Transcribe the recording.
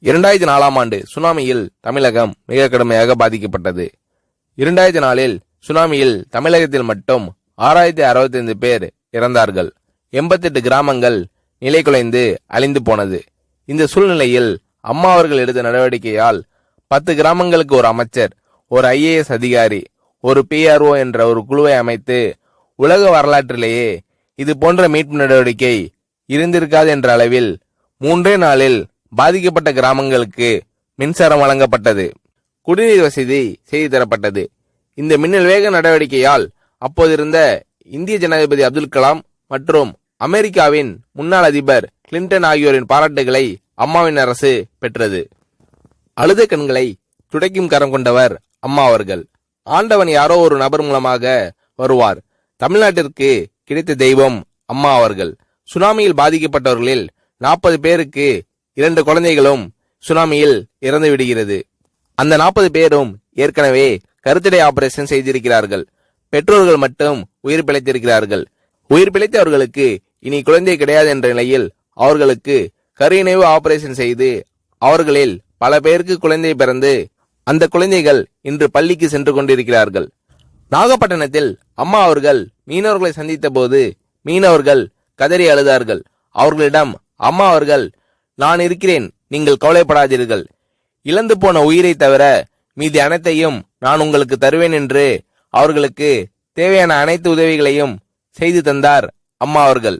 2004ஆம் ஆண்டு சுனாமியில் தமிழகம் மிக கடுமையாக பாதிக்கப்பட்டது. 2004இல் சுனாமியில் தமிழகத்தில் மட்டும் 6065 பேர் இறந்தார்கள். 88 கிராமங்கள் நிலைகுலைந்து அழிந்து போனது. இந்த சூழ்நிலையில் அம்மா அவர்கள் எடுத்த நடவடிக்கையால் 10 கிராமங்களுக்கு ஒரு அமைச்சர், ஒரு IAS அதிகாரி, ஒரு PRO என்ற ஒரு குழுவை அமைத்து உலக வரலாற்றிலேயே இது போன்ற மீட்பு நடவடிக்கை இருந்திருக்காது என்ற அளவில் 3 நாளில் பாதிக்கப்பட்ட கிராமங்களுக்கு மின்சாரம் வழங்கப்பட்டது. குடிநீர் வசதி செய்து தரப்பட்டது. இந்த மின்னல் வேக நடவடிக்கையால் அப்போதிருந்த இந்திய ஜனாதிபதி அப்துல் கலாம் மற்றும் அமெரிக்காவின் முன்னாள் அதிபர் கிளின்டன் ஆகியோரின் பாராட்டுகளை அம்மாவின் அரசு பெற்றது. அழுத கண்களை துடைக்கும் கரம் கொண்டவர் அம்மா அவர்கள். ஆண்டவன் யாரோ ஒரு நபர் மூலமாக வருவார். தமிழ்நாட்டிற்கு கிடைத்த தெய்வம் அம்மா அவர்கள். சுனாமியில் பாதிக்கப்பட்டவர்களில் 40 பேருக்கு 2 குழந்தைகளும் சுனாமியில் இறந்து விடுகிறது. அந்த 40 பேரும் ஏற்கனவே கருத்தடை ஆபரேஷன் செய்திருக்கிறார்கள். பெற்றோர்கள் மட்டும் உயிர் பிழைத்திருக்கிறார்கள். உயிர் பிழைத்தவர்களுக்கு இனி குழந்தை கிடையாது என்ற நிலையில் அவர்களுக்கு கருணைவு ஆபரேஷன் செய்து அவர்களில் பல பேருக்கு குழந்தை பிறந்து அந்த குழந்தைகள் இன்று பள்ளிக்கு சென்று கொண்டிருக்கிறார்கள். நாகப்பட்டினத்தில் அம்மா அவர்கள் மீனவர்களை சந்தித்த போது மீனவர்கள் கதறி அழுதார்கள். அவர்களிடம் அம்மா அவர்கள், நான் இருக்கிறேன், நீங்கள் கவலைப்படாதீர்கள், இழந்து போன உயிரை தவிர மீதி அனைத்தையும் நான் உங்களுக்கு தருவேன் என்று அவர்களுக்கு தேவையான அனைத்து உதவிகளையும் செய்து தந்தார் அம்மா அவர்கள்.